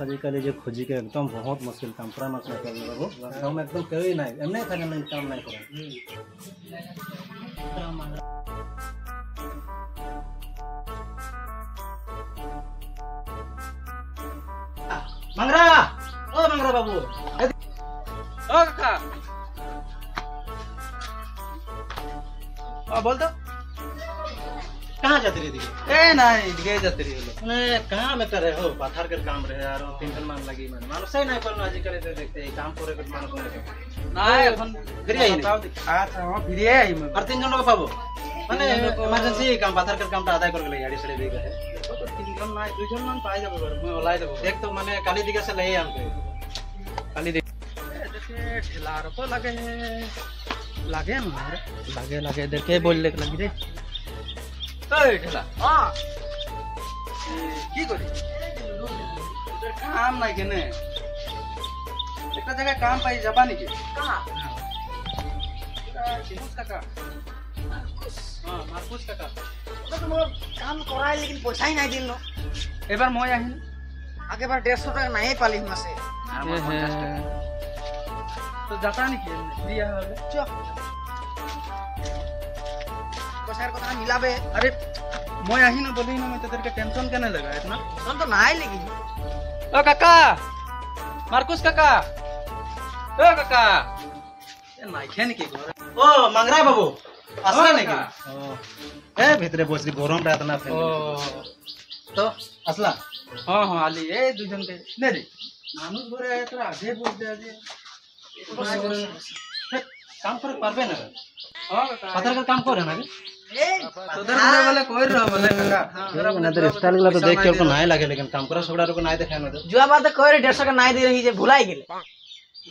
आजिकल जो खोजी के एकदम बहुत मुश्किल काम पूरा मत कर बाबू गाँव में एकदम कोई नहीं एमने था नहीं काम नहीं करे मंगरा ओ मंगरा बाबू ओ काका बोल दो कहाँ जाती रही थी ए नहीं दिखे जाते रही बोलो अरे कहाँ में कर रहे हो पत्थर के काम रहे यार तीन मान लगी मैंने मानुस ही नहीं करना आजकल तो देखते हैं काम पूरे कुछ मानुस नहीं नहीं এখন फिर आई আচ্ছা हां फिर आई मैं और तीन जनों को पाबो माने इमरजेंसी काम पत्थर के काम तो आदाय कर ले गाड़ी सड़े दे गए तो तीन जन ना दुई जन मान पाई जाबो मैं ओलाई देबो देख तो माने काली दिखा से ले हमको काली दिख देखे ठेला तो लगे लगे ना लगे लगे देखे बोल ले लगी रे এই ঠেলা কি করি তোদের কাম নাই কেনে একটা জায়গায় কাম পাই যাবা নাকি মারকুস কাকা মারকুস কাকা কাম করাই लेकिन পয়সাই নাই দিল এবার মই আহিন আগেবার 150 টাকা নাই পালি মাসে তো যাতা নাকি দিয়া হবে চ পয়সার কথা মিলাবে अरे মই আহিন বলি না मैं তোদেরকে টেনশন কেন লাগা इतना তখন তো নাই लेकिन ओ काका मार्कुस काका ओ काका ए নাই খেন কি ঘরে ओ मंगरा बाबू असला नहीं ए भीतरे बसरी गरम रहता ना ओ तो असला हां हां आली ए দুজন কে নে রে মানুষ ঘরে আয় তোরা আগে বলতে আগে काम कर पारबे ना हां काका पत्थर का काम करे ना ए তোদের ঘরে বলে কই রহ বলে কাকা ना तो स्टाइल गला तो देख के को नहीं लगे लेकिन काम करा सगड़ा को नहीं देखाय ना जुआ बात कह रे 150 का নাই दे रही जे भुलाई गेले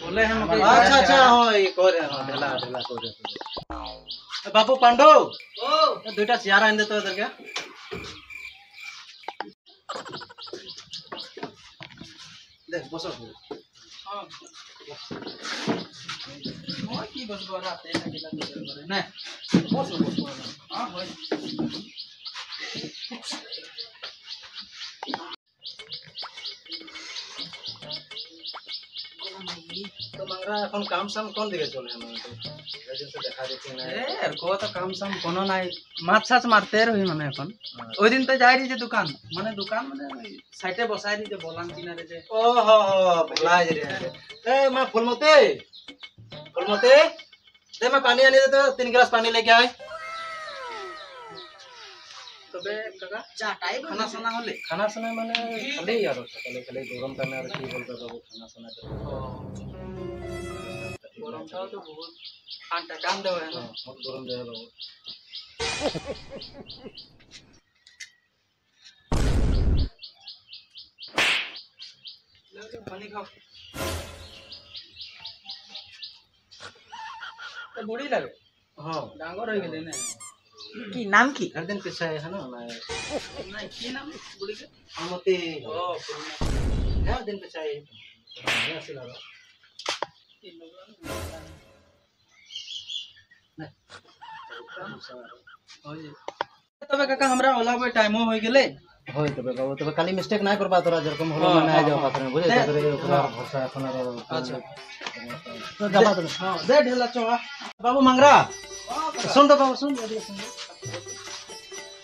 बोले हम अच्छा अच्छा हां ये करे हां ढेला ढेला करे बाबू पांडो ओ दुईटा चेयर आन दे तो इधर के देख बसो हां মই কি বলবো রাতে থাকিলা তোদের ঘরে না बसो बसो हां হয় तो मंगरा এখন काम साम कौन दिखे चले हम तो एजेंसी देखा देती ना এ আর কো তো কাম সাম কোনো নাই মাছ ছাছ মারতে রহি মানে এখন ওই দিন তো যাই রি যে দোকান মানে সাইডে বসাই রি যে বলান কিনারে যে ओ हो भुला रे ए मैं फुलमती दे मैं पानी आने दे तो 3 गिलास पानी लेके आए তবে কাকা চাটাই খানা সানা হলে खाना सुना मैंने खाली यार खाली खाली गरम करने और की बोलते बाबू खाना सुना कर গরমটাও তো বহুত ঠান্ডা কাম দেওয়া है ना बहुत गरम दे बाबू লে পানি খাও তো বুড়ি লাগে हां ডাঙর হয়ে গেলে না কি নাম কি हर दिन पीछे है ना मैं না কি নাম বুড়ি কে फुलमती ও हर दिन पीछे है ऐसे लगा তবে কাকা আমরা ওলাবে টাইমও হয়ে গেলে होय तबे बाबू तबे खाली मिस्टेक नहीं करबा तोरा जेरकम होलो ना आ जाओ पात्र में बुझे तोरे ओकरा भरोसा अपन अच्छा तो गला तो हां दे ढेला चवा बाबू मंगरा सुन तो बाबू सुन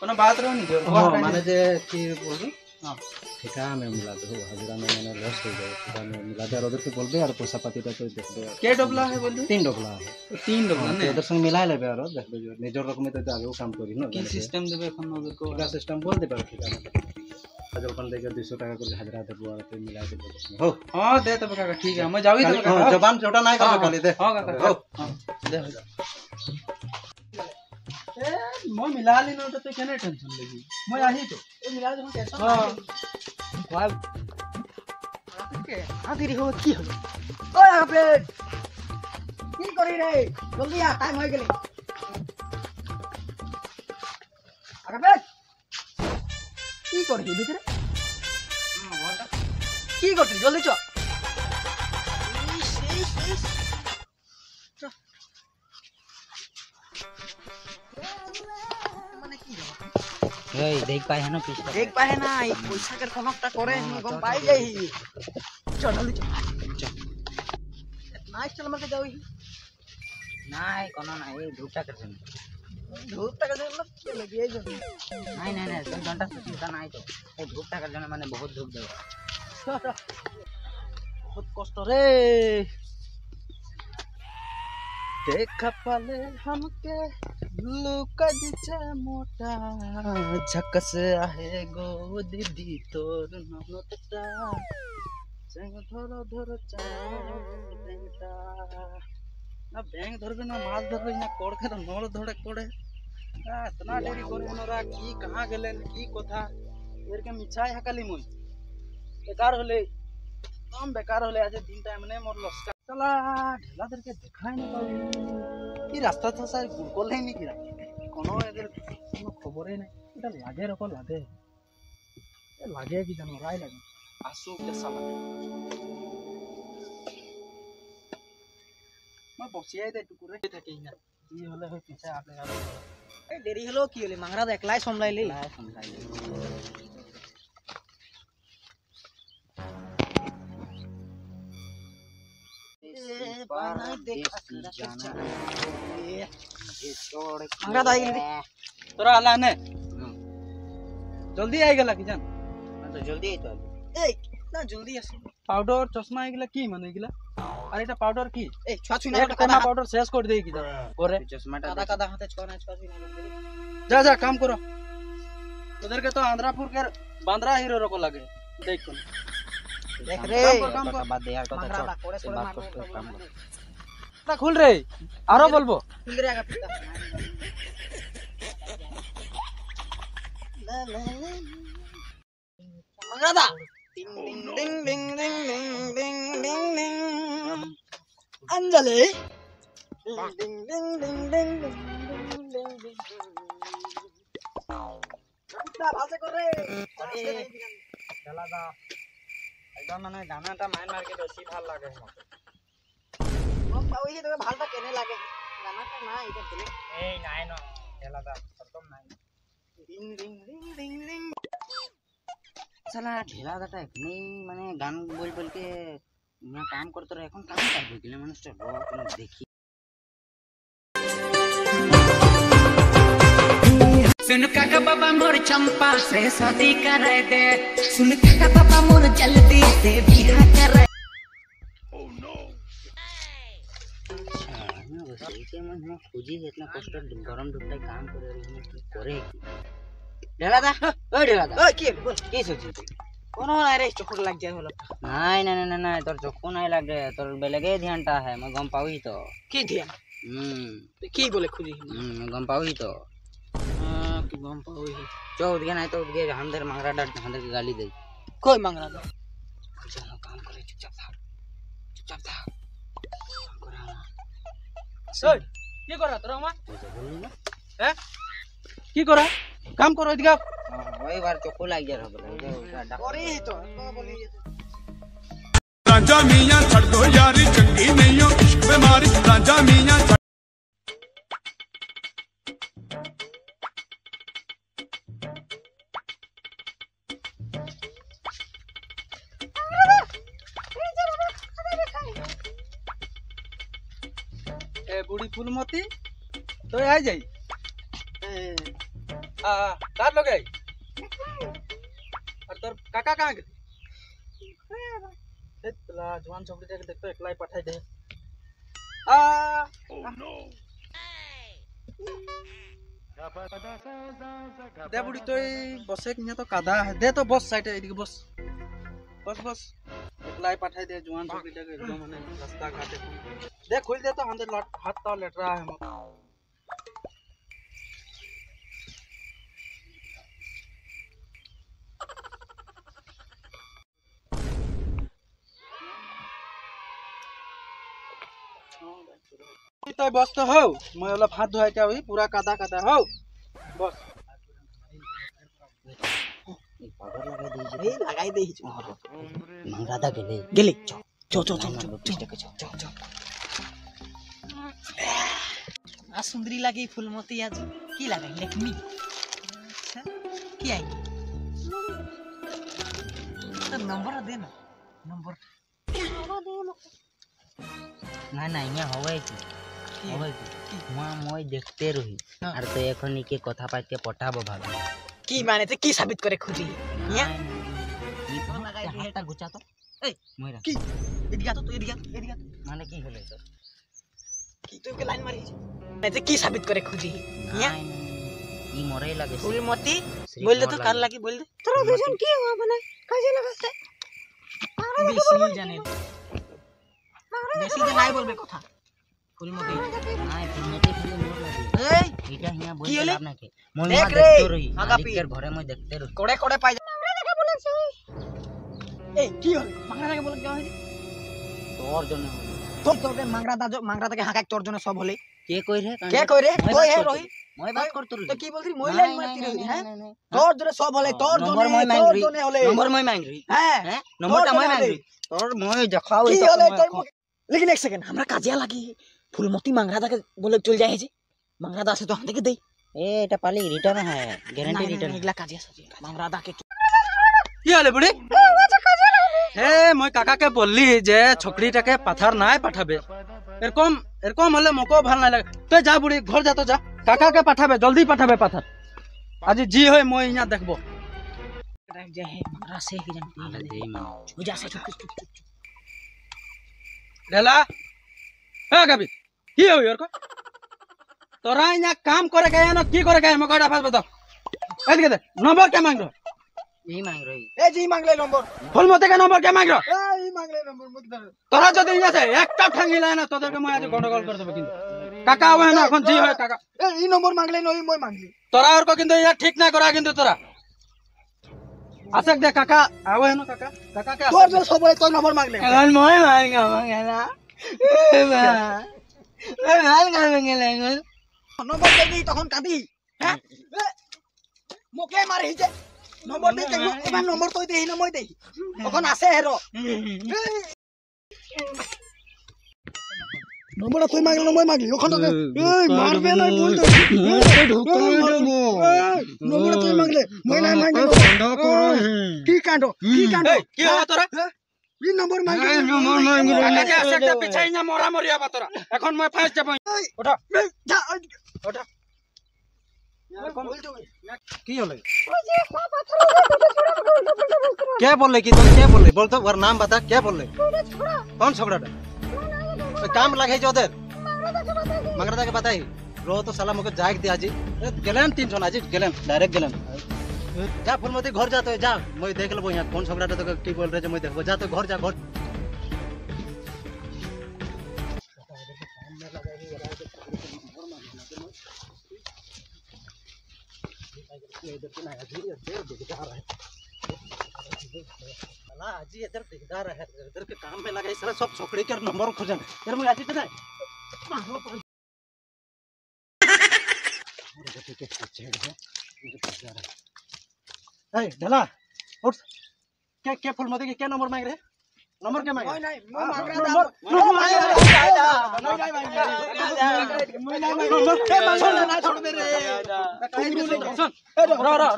কোনো बात रहो नहीं हां माने जे की बोलबी हां ठेका में मिला दो हाजिरा में मैंने लॉस हो जाए ठेका में मिला दे और उधर के बोलबे और पैसा पाती तो देख दे के डबला है बोल 3 डबला है तीन डबला तो ने उधर संग मिला लेबे और देख दे निजर रकम में तो आगे काम करी ना কি সিস্টেম দেবে এখন ওদের কো ठेका सिस्टम बोल दे पर ठेका हाजिर अपन देके 200 टाका कर हाजिरा दे और तो मिला के दे हो हां दे तब काका ठीक है मैं जावी तब हां काका जबान छोटा नहीं कर खाली दे हां काका हो हां दे हो जा ए मैं मिला ली ना तो केने टेंशन लेगी मैं आही तो ए मिला दे कैसा हां वाह के हाथी रे हो की हो ओए आपे की करी रे जल्दी आ टाइम हो गेले আরে কি করছিস ভিতরে কি করছিস জলদি চ মানে কি এই দেখ পায় না পিছটা দেখ পায় না এই পয়সাকের কোনটা করে নি গম পাই যাই চল চল নাই চল আমাকে যাও নাই কোন না এই ধূপটাকের জন্য ধূপটাকের জন্য লাগিয়ে যাবে নাই নাই নাই কোন ঘন্টা চিন্তা নাই তো এই ধূপটাকের জন্য মানে বহুত ধূপ দেব বহুত কষ্ট রে देखा पाले हमके लुका दिछे मोटा झकस आहे गो दीदी तोर ननटा संग धरो धरो चांटा ना बैंक धरबे ना माल धरबे ना कोड़ के नल धरे कोड़े इतना देरी करे नरा की कहां गेलेन की कथा एर के मिछाई हकाली मुई बेकार होले हम बेकार होले आज दिन टाइम ने मोर लस चला ढेला धर के देखाई नहीं पाऊ की रास्ता था सार गुलकोल नहीं निकला कोनो एदर कोनो खबर ही नहीं এটা লাগে রকম লাগে এ লাগে কি জানো রাই লাগে আসু কেসা লাগে মা বসিয়াই দে টুকুরে থাকে না কি হলে হয় পিছে আপনি এই দেরি হলো কি হলো মাংরা একলাই সামলাইলি तोरा आला ने जल्दी आई गेला कि जान तो जल्दी आई तो ए ना जल्दी आसे पाउडर चश्मा आई गेला की माने गेला अरे এটা পাউডার কি এই ছুঁই না একটা কোনা পাউডার শেষ করে দেই কি যা করে চশমাটা কাদা কাদা হাতে ছুঁই না जा जा काम करो उधर के तो आंध्रापुर के बांद्रा हीरो को लगे देख कौन देख रे काम कर बात दे यार तो बात कर काम कर ना खुल रे आरो बोलबो खुल रे आगा पिता ला ला मंगरादा डिंग डिंग डिंग डिंग डिंग डिंग डिंग डिंग अंजलि डिंग डिंग डिंग डिंग डिंग डिंग पिता भाषा कर रे चला दा एकदम মানে গানাটা মাইন মার के বেশি ভালো লাগে আমাকে ওই যে তুমি ভালটা কেনে লাগে গানাটা না এটা দিলে এই নাই না এলাদা একদম নাই ring ring ring ring ring সালা ঢেলাদাটা এখানেই মানে গান বল বল के না কাম করতে রে এখন কাম করবে গেলে মানুষটা বড় কোনো দেখি सुन काका बाबा मोर चंपा से शादी करे दे सुन काका बाबा मोर जल्दी से बियाह करे ओह नो अच्छा के मन हम खोजी इतना कष्ट गरम धूपटा काम करे रही की करे ढेलादा ओए ढेलादा ओए की सोची कोनो নাই रे चक्कर लग जाए हलो নাই না না না তোর চক্কর নাই লাগে তোর বেলেগে ধ্যানটা है मैं गम पाऊही तो की ध्यान की बोले खोजी गम पाऊही तो कि गम पाऊही जो उठ गया नहीं तो उठ गया हमदर मंगरा डर हमदर की गाली दे कोई मंगरा दे चलो काम करे चुपचाप था काम करा सर की करा तोरा मा हैं की करा काम करो इधर वही बार चोको लाग जा रहा करे तो बोली राजा मियां छड़ दो यारी चंगी नहीं हो इश्क बीमारी राजा मियां ए बूढ़ी फूलमती तो आ जाई कार लोग आई और तोर काका कहां गए तेला जवान छोकरी देख देखतो एकलाई पठाई दे दे बुढ़ी तो बसे के तो कादा है दे तो बस साइड है बस बस बस एकलाई पठाई दे जवान छोकरी देख एकदम माने रास्ता घाटे दे खोल दे तो अंदर हाथ तो लेट रहा है मत तो बस तो हो मैं वाला हाथ धोया क्या हुई पूरा कादा कादा हो बस लगाई दे मंगरादा गेले चो आ सुंदरी लगी फूलमती आज की लगाई लेकिन কি আই তো নম্বর দে না নম্বর না না ইয়া হবে কি মই দেখতে রহি আর তো এখন ইকে কথা পাইতে পটাবো ভাবি কি মানে তুই কি সাবিত করে খুঁজি ইয়া কি কোন লাগাই হাতটা গুছা তো এই মইরা কি এদিকে তো তুই এদিকে মানে কি হলো তো কি তুই কে লাইন মারিস মানে তুই কি সাবিত করে খুঁজি ইয়া ই মরেই লাগে ফুলমতি বল দে তো কার লাগি বল দে তোরা দুজন কি হবে না কাজে লাগাতে বেশি জানে বেশি যে নাই বলবে কথা ফুলমতি নাই ফুলমতি খালি মোর লাগে এই এটা হিয়া বল কি হলে? আপনাকে মই দেখ মা রে, দেখতে রহি আগাপি। মালিকের ঘরে মই দেখতে রহি কোড়ে কোড়ে পাই দেখা বলেছ এই কি হল মাংরা থেকে বলে দেওয়া হইছে তোর জন্য তোর তোর মাংরা থেকে হাকাক তোর জন্য সব হলে কে কই রে কে কই রে কই হে রহি মই বাত করতে রহি তো কি বলছিস মই লাইন মারতি রহি হ্যাঁ তোর জন্য সব হলে তোর জন্য নম্বর মই মাইং তোর রহি জন্য হলে নম্বর মই মাইং রহি হ্যাঁ হ্যাঁ নম্বরটা তোর মই জন্য মাইং হলে। রহি তোর মই দেখাও কি এই হলে তোর लेकिन एक सेकंड हमरा काजिया लागी फुलमती मांगरादा के बोले चल जाए जे मांगरादा से तो हम देके दे ए এটা পালি রিটার্ন হয় গ্যারান্টি রিটার্ন निकला काजिया सजे मांगरादा के কি হলে বুড়ি হে মই কাকাকে বললি যে ছোকরিটাকে পাথার নাই পাঠাবে এরকম এরকম হলে মকো ভাল নাই লাগে তুই যা বুড়ি ঘর যা তো যা কাকাকে পাঠাবে জলদি পাঠাবে পাথার আজি জি হয় মই ইয়া দেখবো रह जाए मांगरा से ही जानती है দেই মা हो जा से चुप चुप ঢেলা হ্যাঁ গাবি কি হই ওর তোরা ইয়া কাম করে গায় না কি করে গায় মকড়া ফাস বতাও এদিকে দে নম্বর কে মাংরো এই মাইং রহি ए जी मांग ले नंबर ফুলমতি কে নম্বর কে মাংরো ए ई मांग ले नंबर मत दे তোরা যদি ইয়া আছে একটা ঠাঙ্গি লাই না তোদেরকে মই আজ গন্ডগোল করে দেব কিন্তু কাকা হবে না এখন জি হয় কাকা ए ई नंबर मांग ले नई মই मांग ली তোরা ওর কিন্তু ইয়া ঠিক না করা কিন্তু তোরা আশেক দে কাকা আবে না কাকা কাকা কে তোर जो सब है तो नंबर मांग ले এখন মই মাইং মাংলা এ মা এ হাল গাল গেলে এখন नंबर दे दी तखन कादी हैं मोके मारे हिजे नंबर दे के एबा नंबर तो दे ना মই दे तखन आसे हेरो नंबर তুই মাগলি মই মাগলি ওখান থেকে এই মারবে না বল তো নম্বর তুই মাগলে মই না মাগলি বন্ধ করো কি কাণ্ড এই কি হবে তোরা এই নম্বর মাগলি কাকাকে আশেক দে পিছাই না মরা মরি হবে তোরা এখন মই ফাঁস যাব ওঠা যা ওঠা কি হলে क्या बोल रहे कि तुम क्या बोल रहे बोल तो और नाम बता क्या बोल रहे कौन छोकरा तो काम लगे जो उधर मंगरदा के बताई रो तो साला मुझे जाग दिया जी गेलन 300 ना जी गेलन डायरेक्ट गेलन जा फुलमती घर जा तो जा मैं देख लेबो यहां कौन छोकरा तो की बोल रहे मैं देखबो जा तो घर जा घर जी इधर दिखदार है इधर के काम में लगा सारा सब छोकरी के नंबर खोजन यार मैं आज तो नहीं ए ढला उठ क्या क्या फुलमती के क्या नंबर मांग रहे नंबर क्या मांग रहे नहीं मैं मांग रहा था छोड़ दे रे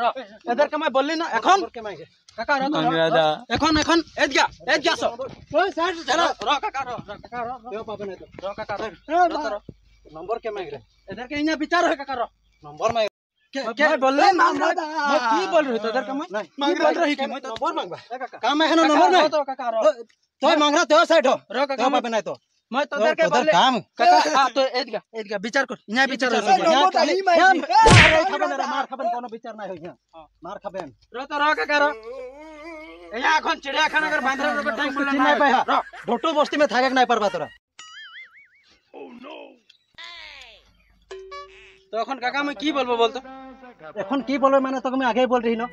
रो इधर के मैं बोलली ना এখন के मांग रहे কাকা র এখন এদিকে আসো ওই স্যার র কাকা র क्यों पापा नहीं तो র কাকা র नंबर क्या मांग रहे इधर के इहाँ विचार है काका रो नंबर मांग क्या बोल रहे मैं की बोल रही तो इधर का मैं मांग बोल रही कि मैं तो नंबर मांगबा ए काका काम है ना नंबर नहीं तो काका रो तो मांग रहा तो साइड हो रो काका क्यों पापा नहीं तो मैं तो इधर के बोल काम काका हां तो एदिका विचार कर इहाँ विचार नंबर तो ही मांग मार खबन कोनो विचार नहीं हो मार खबन रो तो रो काका रो यहाँ এখন চিড়িয়াখানা করে বাঁধরা রোগ টাইম বলে चिन्ह नहीं पाया ढोटू बस्ती में थाके नहीं परबा तोरा তো এখন কাকা मैं की बोलबो बोल तो এখন কি বলবে মানে তোকে আমি আগেই বল रही ना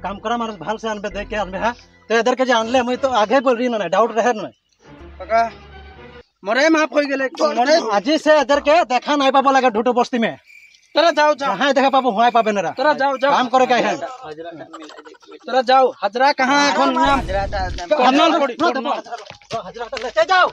काम करा मार भाल से अनबे देख के अनबे हां तो इधर के जे अनले मैं तो आगे बोल रही ना डाउट रहे ना काका मरे माफ हो गेले मरे आज से इधर के देखा नहीं पाबो लगे ढोटू बस्ती में तोरा जाओ जाओ हां देखा पाबो हुआ पाबे ना तोरा जाओ जाओ काम करे का है तोरा जाओ हाजरा कहाँ এখন হাজরাটা कर्नल पड़ी हाजरा लेते जाओ